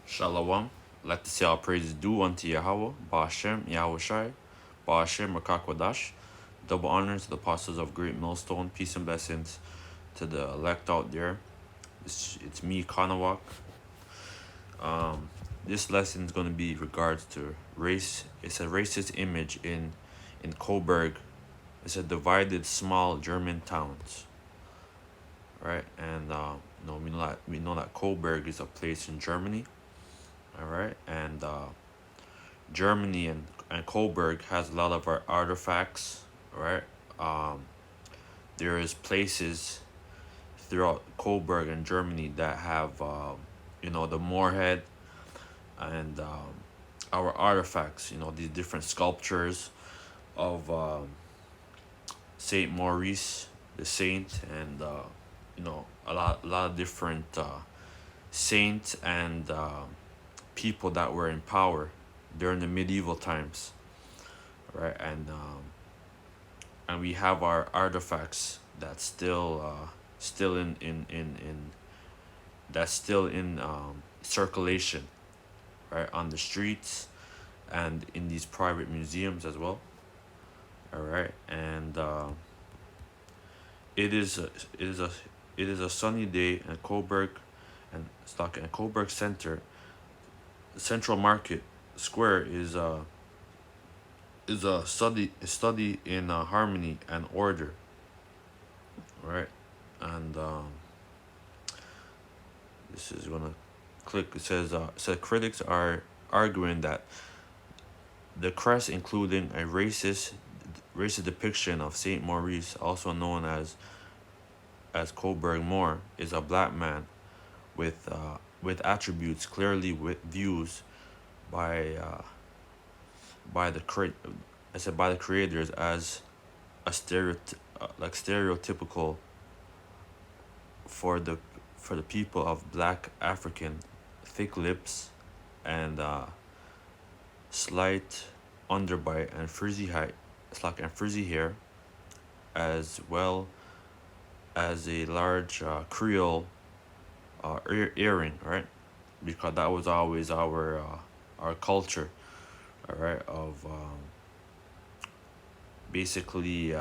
Shalom. Let the say all praises due unto Yahweh, Ba'ashem, Yahweh Shai, Ba'ashem, Rakakwadash. Double honors to the apostles of Great Millstone. Peace and blessings to the elect out there. It's me, Kanawak. This lesson is going to be regards to race. It's a racist image in Coburg. It's a divided small German towns, right? And we know that Coburg is a place in Germany, all right? And Germany and Coburg has a lot of our artifacts, right? Um, there is places throughout Coburg and Germany that have, the Moorhead and our artifacts. These different sculptures of Saint Maurice, the saint, and a lot of different saints and people that were in power during the medieval times, right? And we have our artifacts that's still in that's still in circulation, right, on the streets and in these private museums as well. All right, and it is a, it is a it is a sunny day in Coburg and stock and Coburg Center. Central Market Square is a study in harmony and order, right? And this is gonna click. It says critics are arguing that the crest, including a racist depiction of Saint Maurice, also known as Coburg Moor, is a black man with attributes clearly with views by by the cre- I said by the creators as a stereotypical for the people of black African, thick lips and slight underbite and frizzy hair, as well as a large Creole earring, right? Because that was always our culture, all right. Of basically,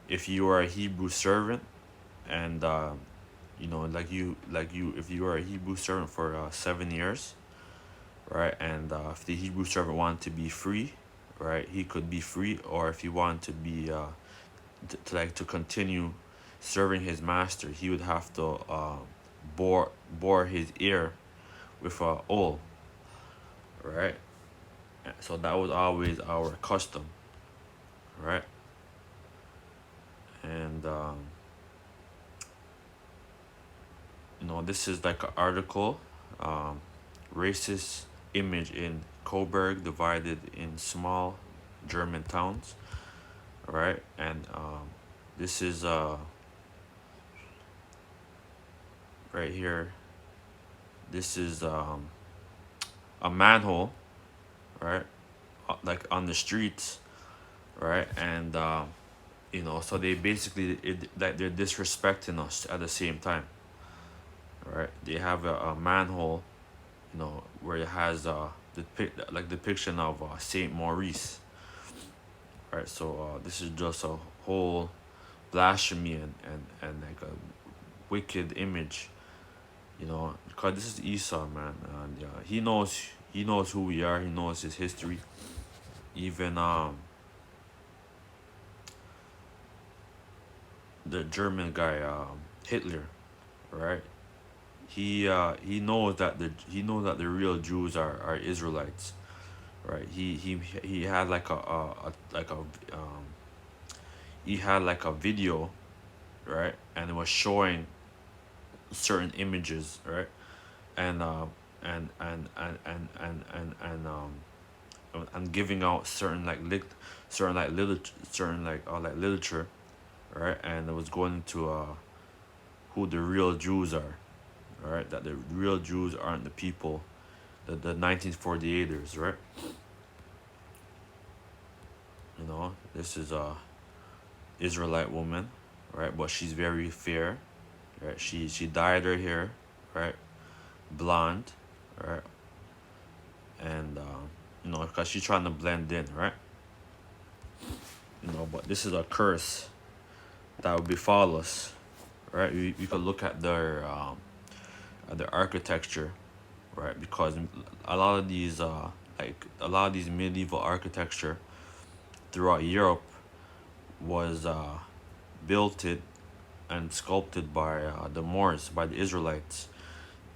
if you are a Hebrew servant, and if you are a Hebrew servant for 7 years, right, and if the Hebrew servant wanted to be free, right, he could be free, or if he wanted to be to continue serving his master, he would have to bore his ear with a awl, right? So that was always our custom, right? And this is like an article, racist image in Coburg divided in small German towns, right? And this is right here. This is a manhole, right? Like on the streets, right? And so they basically like they're disrespecting us at the same time, right? They have a manhole, where it has depiction of Saint Maurice, right? So this is just a whole blasphemy and like a wicked image, because this is Esau, man, and he knows who we are. He knows his history. Even the German guy, Hitler, right? He knows that the real Jews are Israelites, right? He had like he had like a video, right, and it was showing certain images, right, and and giving out certain literature, right, and it was going into who the real Jews are, all right, that the real Jews aren't the people, the 1948ers, right? This is a Israelite woman, right, but she's very fair, right? She dyed her hair, right, blonde, right? And because she's trying to blend in, right? But this is a curse that will befall us, right? We could look at their architecture, right? Because a lot of these medieval architecture throughout Europe was built it and sculpted by the Moors, by the Israelites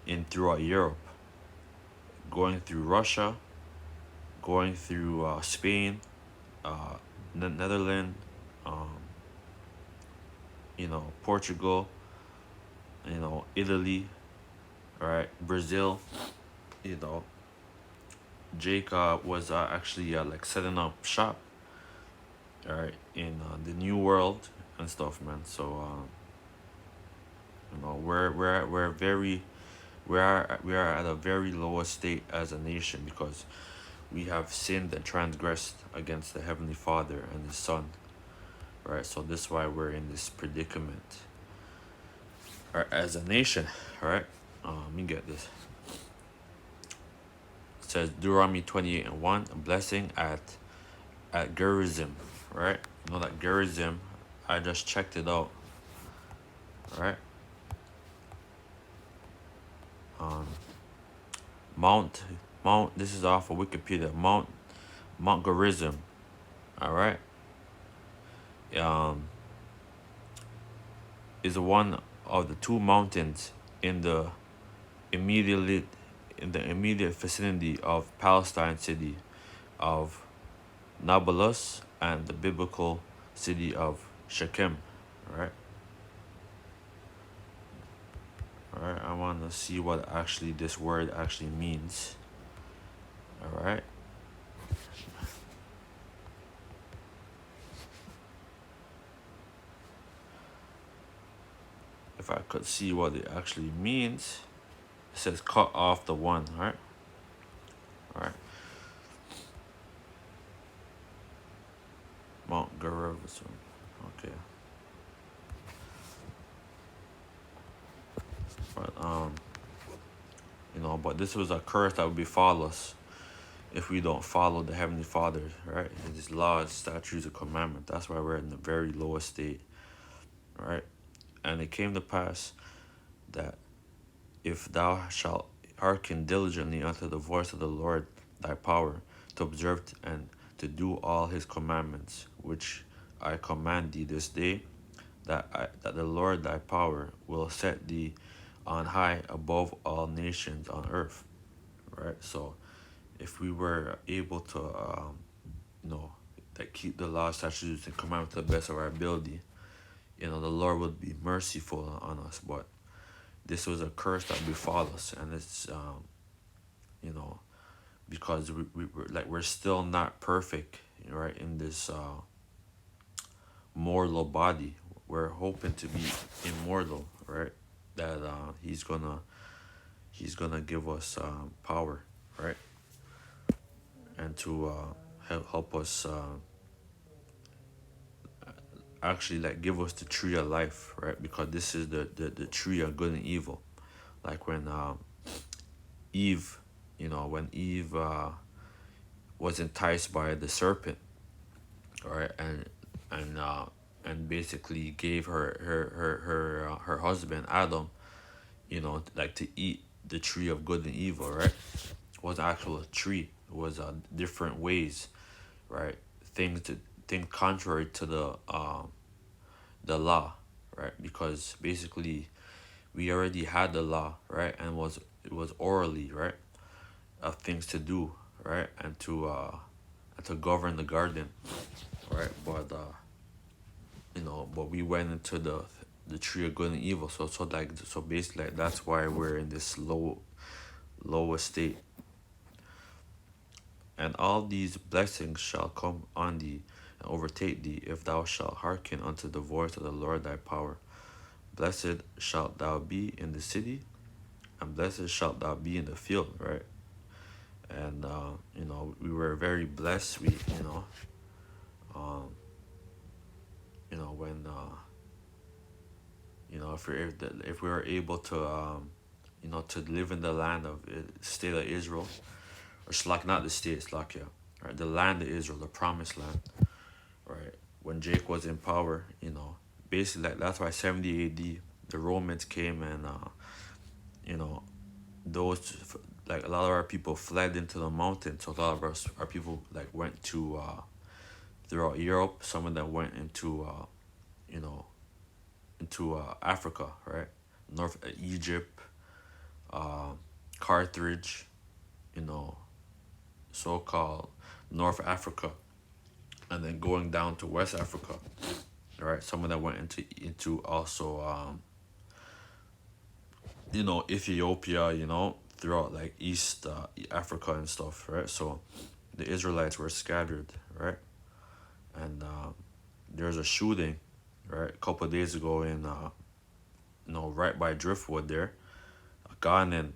in throughout Europe, going through Russia, going through Spain, uh, Netherlands, um, Portugal, Italy, right, Brazil. You know, Jake was actually like setting up shop, right, in the New World and stuff, man. So, we are at a very low state as a nation because we have sinned and transgressed against the Heavenly Father and His Son, right? So this is why we're in this predicament, right, as a nation, right? Let me get this. It says Deuteronomy 28:1, a blessing at Gerizim, right? You know that Gerizim, I just checked it out, right? Um, Mount Mount. This is off of Wikipedia. Mount Gerizim, all right. Um, is one of the two mountains in the immediately in the immediate vicinity of Palestine city of Nablus and the biblical city of Shechem. Right? Alright, I wanna see what actually this word actually means. Alright. If I could see what it actually means. It says cut off the one, right? Alright. Mount Gerizim. Okay. But but this was a curse that would befall us if we don't follow the Heavenly Father, right? His laws, statutes, and commandments. That's why we're in the very lowest state, right? And it came to pass that if thou shalt hearken diligently unto the voice of the Lord thy power, to observe and to do all his commandments, which I command thee this day, that the Lord thy power will set thee on high above all nations on earth, right? So if we were able to, that keep the law, statutes, and commandments to the best of our ability, the Lord would be merciful on us. But this was a curse that befall us, and it's, you know, because we're still not perfect, right? In this mortal body, we're hoping to be immortal, right? That he's gonna give us power, right? And to help us actually like give us the tree of life, right? Because this is the tree of good and evil. Like when Eve, when Eve was enticed by the serpent, right? And basically gave her husband Adam, like to eat the tree of good and evil, right? It was actual a tree. It was different ways, right? Things contrary to the law, right? Because basically we already had the law, right? And it was orally, right? Of things to do, right? And to govern the garden, right? But we went into the tree of good and evil. So basically like, that's why we're in this lowest state. And all these blessings shall come on thee and overtake thee if thou shalt hearken unto the voice of the Lord thy power. Blessed shalt thou be in the city, and blessed shalt thou be in the field, right? And we were very blessed. Um, when if we were able to to live in the land of state of Israel, or Shlak, not the state, Slakia, right? The land of Israel, the promised land, right? When Jake was in power, basically that's why 70 AD the Romans came and you know those like a lot of our people fled into the mountains. So a lot of our people like went to throughout Europe. Some of them went into you know Africa, right? North Egypt, uh, Carthage, you know, so-called North Africa, and then going down to West Africa, right? Some of them went into also Ethiopia, throughout like East Africa and stuff, right? So the Israelites were scattered, right? And there's a shooting, right, a couple of days ago in right by Driftwood there. A Ghanaian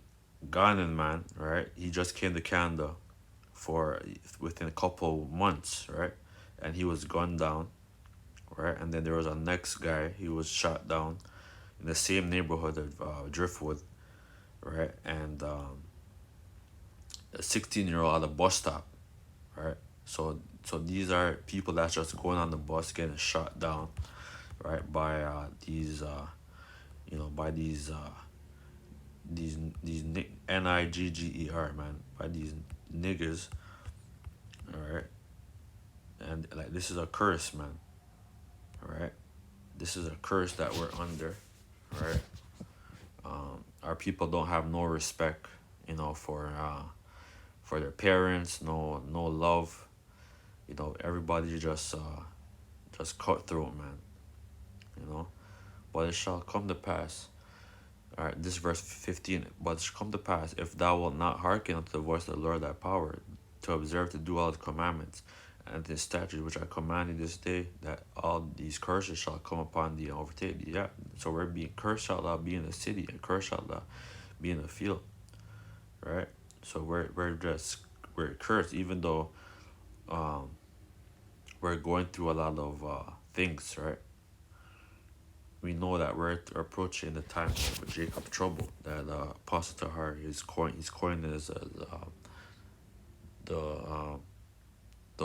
man, right? He just came to Canada for within a couple months, right? And he was gunned down, right? And then there was a next guy. He was shot down in the same neighborhood of Driftwood, right? And a 16-year-old at a bus stop, right? So these are people that's just going on the bus getting shot down, right? By these by these Nigger, man, by these niggas, all right? And like this is a curse, man, all right? This is a curse that we're under, right? Our people don't have no respect, for their parents, no love, everybody just cutthroat, man, But it shall come to pass. All right, this verse 15. But it shall come to pass, if thou wilt not hearken unto the voice of the Lord thy power, to observe to do all his commandments and his statutes which I command thee this day, that all these curses shall come upon thee and overtake thee. Yeah, so we're being cursed shalt thou be in the city, and cursed shalt thou be in the field, right? So we're cursed, even though we're going through a lot of things, right? We know that we're approaching the time of Jacob trouble. That Apostle Tahar he's coined as the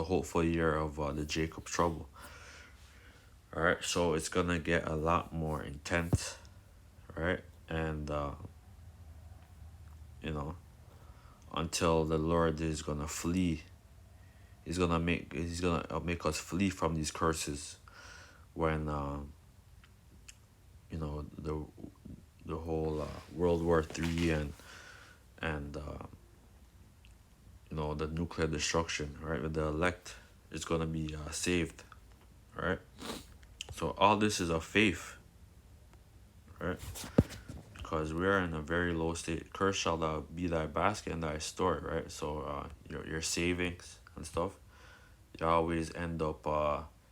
hopeful year of the Jacob trouble. All right, so it's gonna get a lot more intense, right? And until the Lord is gonna flee, he's gonna make us flee from these curses. When the whole World War III and the nuclear destruction, right? With the elect is gonna be saved, right? So all this is of faith, right? Because we are in a very low state. Cursed shall thou be thy basket and thy store, right? So your savings and stuff, you always end up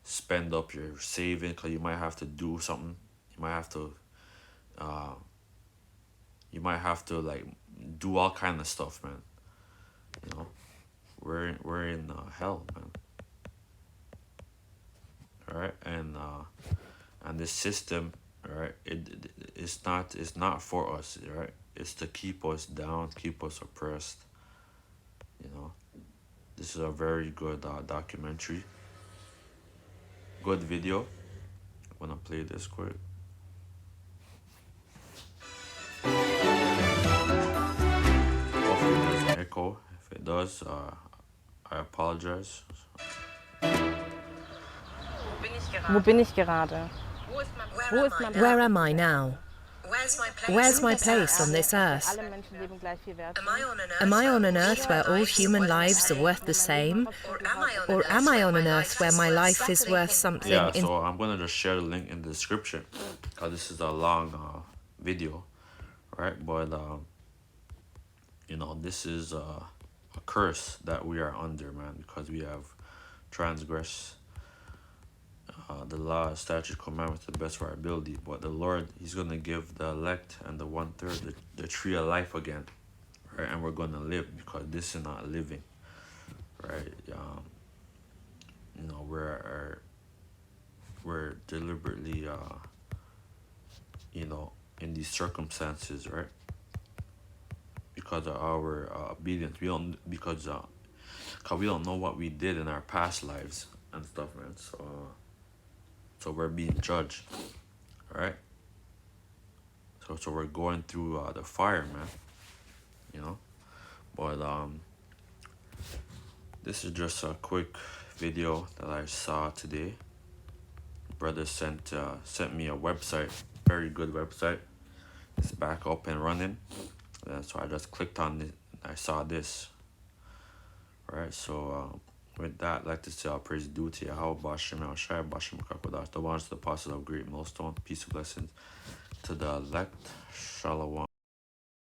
spend up your saving, because you might have to do something. You might have to like do all kind of stuff, man. We're in hell, man. All right, and this system, all right, it's not for us, right? It's to keep us down, keep us oppressed. This is a very good documentary, good video. I'm gonna play this quick. Hopefully it doesn't echo. If it does, I apologize. Wo bin ich gerade? Where am I now? Where's my place on this earth? Alle Menschen leben gleich viel wert. Am I on an earth where all human lives are worth the same? Or am I on an earth where my life is worth something? Yeah, so I'm going to just share the link in the description, because this is a long video, right? But, this is a curse that we are under, man, because we have transgressed the law, statute, commandments to the best of our ability. But the Lord, he's going to give the elect and the 1/3 the tree of life again, right? And we're going to live, because this is not living, right? We're deliberately in these circumstances, right? because of our obedience. We don't because cause we don't know what we did in our past lives and stuff, man. So we're being judged, right? So we're going through the fire, man. You know, but this is just a quick video that I saw today. Brother sent me a website, very good website. It's back up and running. So I just clicked on it. I saw this. Right, so with that, I'd like to say all praise due to Yahweh, Bashim, El Shai, Bashim, Kakodash, the ones, the apostles of great millstone, peace and blessings to the elect, Shalom.